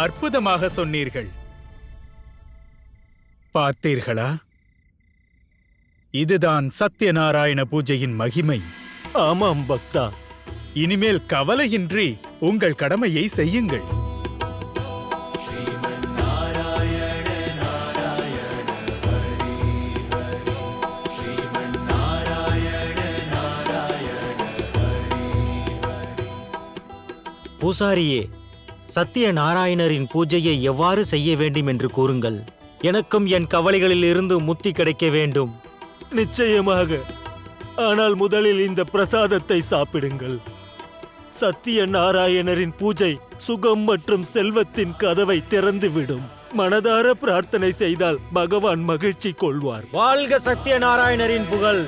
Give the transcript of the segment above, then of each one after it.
அற்புதமாக சொன்னீர்கள். பார்த்தீர்களா? இதுதான் சத்யநாராயண பூஜையின் மகிமை. ஆமாம் பக்தா. இனிமேல் கவலையின்றி உங்கள் கடமையை செய்யுங்கள். பூசாரியே, சத்யநாராயணரின் பூஜையை எவ்வாறு செய்ய வேண்டும் என்று கூறுங்கள். எனக்கும் என் கவலைகளில் இருந்து முக்தி கிடைக்க வேண்டும். நிச்சயமாக. ஆனால் முதலில் இந்த பிரசாதத்தை சாப்பிடுங்கள். சத்யநாராயணரின் பூஜை சுகம் மற்றும் செல்வத்தின் கதவை திறந்துவிடும். மனதார பிரார்த்தனை செய்தால் பகவான் மகிழ்ச்சி கொள்வார். வாழ்க சத்யநாராயணரின் புகழ்.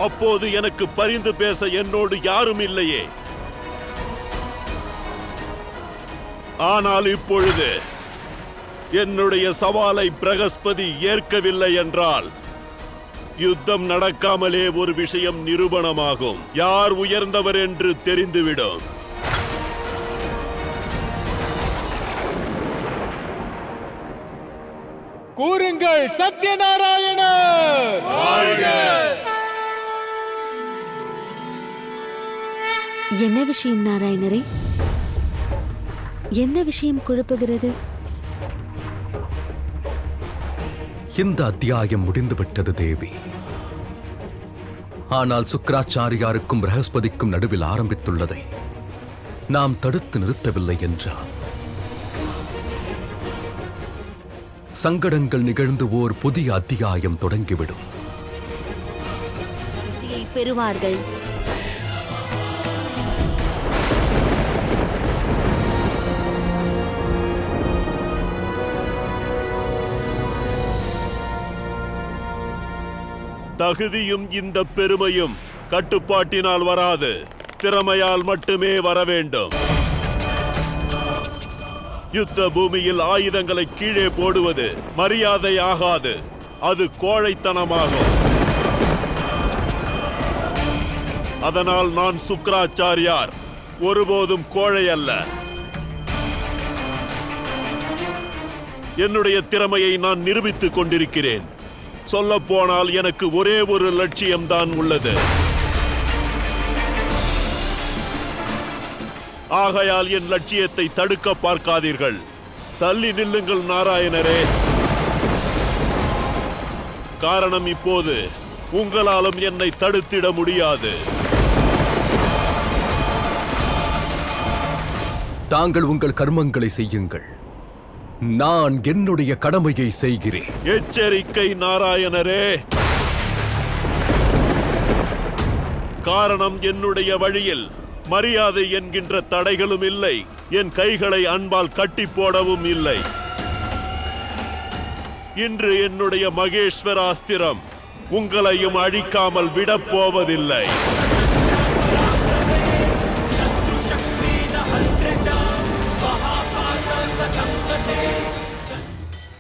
அப்போது எனக்கு பரிந்து பேச என்னோடு யாரும் இல்லையே. ஆனால் இப்பொழுது என்னுடைய சவாலை பிரகஸ்பதி ஏற்கவில்லை என்றால் யுத்தம் நடக்காமலே ஒரு விஷயம் நிரூபணமாகும். யார் உயர்ந்தவர் என்று தெரிந்துவிடும். கூறுங்கள், சத்யநாராயணர் வாழ்க! என்ன விஷயம் நாராயணரே? என்ன விஷயம் குழப்புகிறது? இந்த அத்தியாயம் முடிந்துவிட்டது தேவி. ஆனால் சுக்கிராச்சாரியாருக்கும் பிரகஸ்பதிக்கும் நடுவில் ஆரம்பித்துள்ளதை நாம் தடுத்து நிறுத்தவில்லை என்றால் சங்கடங்கள் நிகழ்ந்து ஓர் புதிய அத்தியாயம் தொடங்கிவிடும். பெறுவார்கள். தகுதியும் இந்த பெருமையும் கட்டுப்பாட்டினால் வராது, திறமையால் மட்டுமே வர வேண்டும். யுத்த பூமியில் ஆயுதங்களை கீழே போடுவது மரியாதை ஆகாது, அது கோழைத்தனமாகும். அதனால் நான் சுக்கிராச்சாரியார் ஒருபோதும் கோழை அல்ல. என்னுடைய திறமையை நான் நிரூபித்துக் கொண்டிருக்கிறேன். சொல்ல போனால் எனக்கு ஒரே ஒரு லட்சியம்தான் உள்ளது. ஆகையால் என் லட்சியத்தை தடுக்க பார்க்காதீர்கள். தள்ளி நில்லுங்கள் நாராயணரே. காரணம் இப்போது உங்களாலும் என்னை தடுத்திட முடியாது. தாங்கள் உங்கள் கர்மங்களை செய்யுங்கள். நான் என்னுடைய கடமையை செய்கிறேன். எச்சரிக்கை நாராயணரே. காரணம் என்னுடைய வழியில் மரியாதை என்கின்ற தடைகளும் இல்லை, என் கைகளை அன்பால் கட்டி போடவும் இல்லை. இன்று என்னுடைய மகேஸ்வராஸ்திரம் உங்களையும் அழிக்காமல் விடப்போவதில்லை.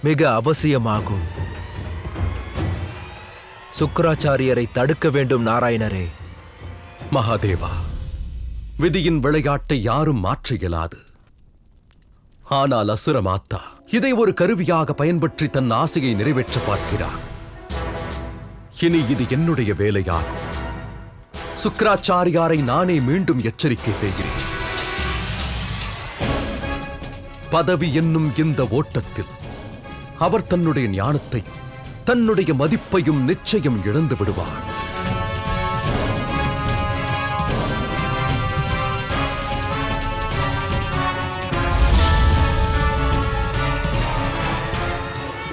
மிக அவசியமாகும். சுக்கிராச்சாரியரை தடுக்க வேண்டும் நாராயணரே. மகாதேவா, விதியின் விளையாட்டை யாரும் மாற்ற இயலாது. ஆனால் அசுர மாத்தா இதை ஒரு கருவியாக பயன்பற்றி தன் ஆசையை நிறைவேற்ற பார்க்கிறார். இனி இது என்னுடைய வேலையாகும். சுக்கிராச்சாரியாரை நானே மீண்டும் எச்சரிக்கை செய்கிறேன். பதவி என்னும் இந்த ஓட்டத்தில் அவர் தன்னுடைய ஞானத்தையும் தன்னுடைய மதிப்பையும் நிச்சயம் இழந்து விடுவார்.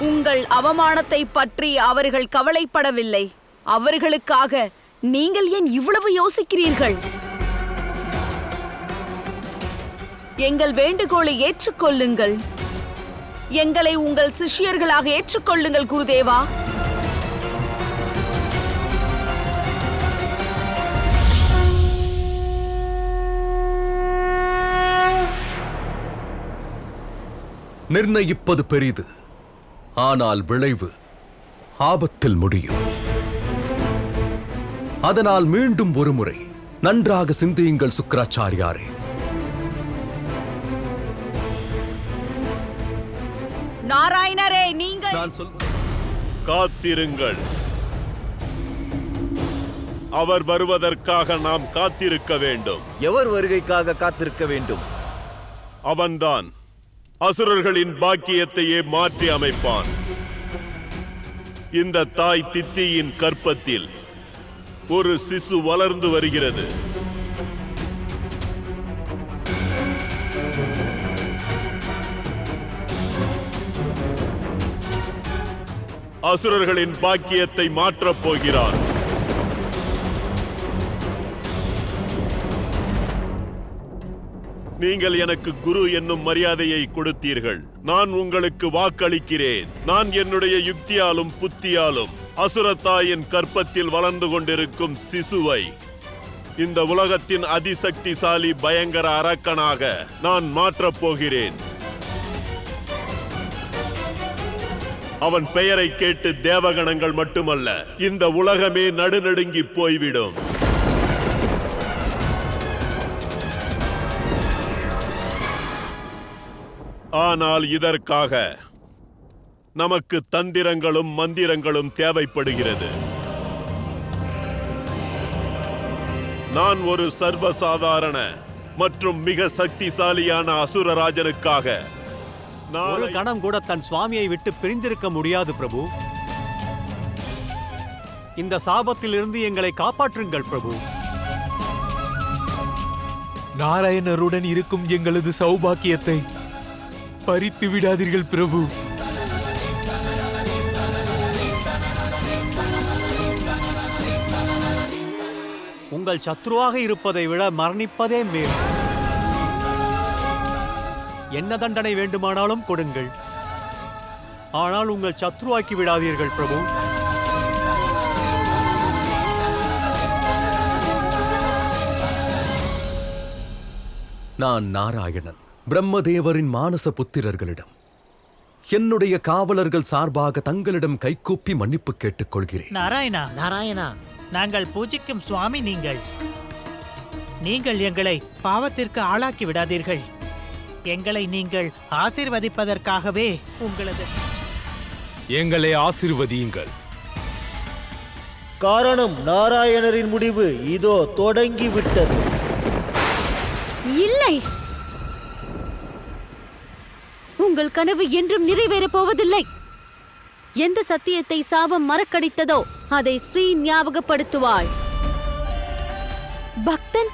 உங்கள் அவமானத்தை பற்றி அவர்கள் கவலைப்படவில்லை. அவர்களுக்காக நீங்கள் ஏன் இவ்வளவு யோசிக்கிறீர்கள்? எங்கள் வேண்டுகோளை ஏற்றுக்கொள்ளுங்கள். எங்களை உங்கள் சிஷ்யர்களாக ஏற்றுக்கொள்ளுங்கள் குருதேவா. நிர்ணயிப்பது பெரிது, ஆனால் விளைவு ஆபத்தில் முடியும். அதனால் மீண்டும் ஒருமுறை நன்றாக சிந்தியுங்கள் சுக்கிராச்சாரியாரே. நாராயணரே, நீங்கள் நான் சொல் காத்திருங்கள். அவர் வருவதற்காக நாம் காத்திருக்க வேண்டும். எவர் வருகைக்காக காத்திருக்க வேண்டும்? அவன்தான் அசுரர்களின் பாக்கியத்தையே மாற்றி அமைப்பான். இந்த தாய் தித்தியின் கற்பத்தில் ஒரு சிசு வளர்ந்து வருகிறது. அசுரர்களின் பாக்கியத்தை மாற்றப் போகிறான். நீங்கள் எனக்கு குரு என்னும் மரியாதையை கொடுத்தீர்கள். நான் உங்களுக்கு வாக்களிக்கிறேன். நான் என்னுடைய யுக்தியாலும் புத்தியாலும் அசுரத்தாயின் கற்பத்தில் வளர்ந்து கொண்டிருக்கும் சிசுவை இந்த உலகத்தின் அதிசக்திசாலி பயங்கர அரக்கனாக நான் மாற்றப் போகிறேன். அவன் பெயரை கேட்டு தேவகணங்கள் மட்டுமல்ல, இந்த உலகமே நடுநடுங்கி போய்விடும். ஆனால் இதற்காக நமக்கு தந்திரங்களும் மந்திரங்களும் தேவைப்படுகிறது. நான் ஒரு சர்வசாதாரண மற்றும் மிக சக்திசாலியான அசுரராஜனுக்காக ஒரு கணம் கூட தன் சுவாமியை விட்டு பிரிந்திருக்க முடியாது பிரபு. இந்த சாபத்திலிருந்து எங்களை காப்பாற்றுங்கள் பிரபு. நாராயணருடன் இருக்கும் எங்களது சௌபாக்கியத்தை பறித்து விடாதீர்கள் பிரபு. உங்கள் சத்ருவாக இருப்பதை விட மரணிப்பதே மேல். என்ன தண்டனை வேண்டுமானாலும் கொடுங்கள், ஆனால் உங்கள் சத்ருவாக்கி விடாதீர்கள் பிரபு. நான் நாராயணன், பிரம்மதேவரின் மானச புத்திரர்களிடம் என்னுடைய காவலர்கள் சார்பாக தங்களிடம் கைகூப்பி மன்னிப்பு கேட்டுக் கொள்கிறேன். நாராயணா, நாராயணா, நாங்கள் பூஜிக்கும் சுவாமி நீங்கள் எங்களை பாவத்திற்கு ஆளாக்கி விடாதீர்கள். எங்களை நீங்கள் ஆசீர்வதிப்பதற்காகவே உங்களது எங்களை ஆசீர்வதியுங்கள். காரணம் நாராயணரின் முடிவு இதோ தொடங்கிவிட்டது. இல்லை, உங்கள் கனவு என்றும் நிறைவேறப் போவதில்லை. எந்த சத்தியத்தை சாபம் மறக்கடித்ததோ அதை ஸ்ரீ ஞாபகப்படுத்துவாள். பக்தன்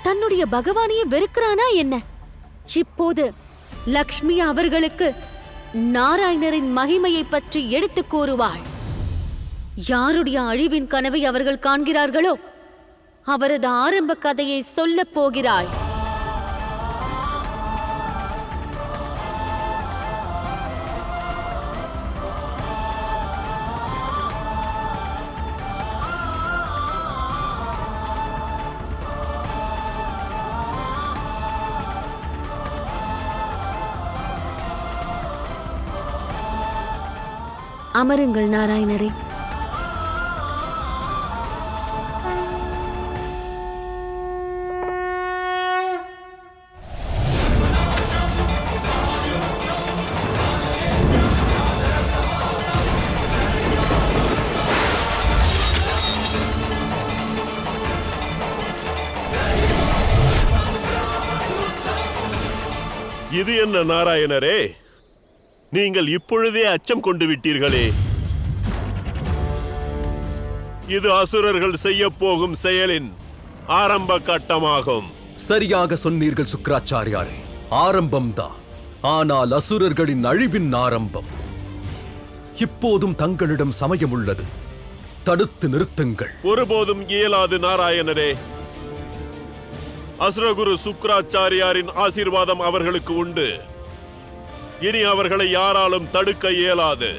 தன்னுடைய பகவானையே வெறுக்கிறானா என்ன? இப்போது லக்ஷ்மி அவர்களுக்கு நாராயணரின் மகிமையை பற்றி எடுத்துக் கூறுவாள். யாருடைய அழிவின் கனவை அவர்கள் காண்கிறார்களோ அவரது ஆரம்ப கதையை சொல்லப் போகிறாள். அமருங்கள் நாராயணரே. இது என்ன நாராயணரே, நீங்கள் இப்பொழுதே அச்சம் கொண்டு விட்டீர்களே. இது அசுரர்கள் செய்ய போகும் செயலின் ஆரம்ப கட்டமாகும். சரியாக சொன்னீர்கள் சுக்கிராச்சாரியாரே, ஆரம்பம்தான். ஆனால் அசுரர்களின் அழிவின் ஆரம்பம். இப்போதும் தங்களிடம் சமயம் உள்ளது, தடுத்து நிறுத்துங்கள். ஒருபோதும் இயலாது நாராயணரே. அசுரகுரு சுக்கிராச்சாரியாரின் ஆசீர்வாதம் அவர்களுக்கு உண்டு. இனி அவர்களை யாராலும் தடுக்க இயலாது,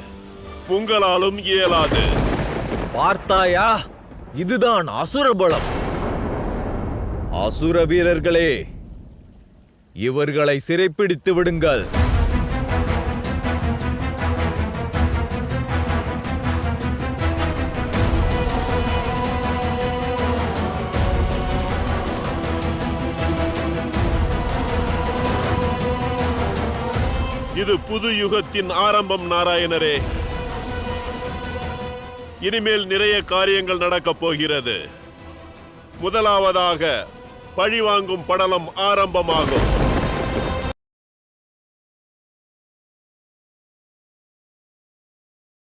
உங்களாலும் இயலாது. பார்த்தாயா, இதுதான் அசுர பலம். அசுர வீரர்களே, இவர்களை சிறைப்பிடித்து விடுங்கள். இது புது யுகத்தின் ஆரம்பம் நாராயணரே. இனிமேல் நிறைய காரியங்கள் நடக்கப் போகிறது. முதலாவதாக பழிவாங்கும் படலம் ஆரம்பமாகும்.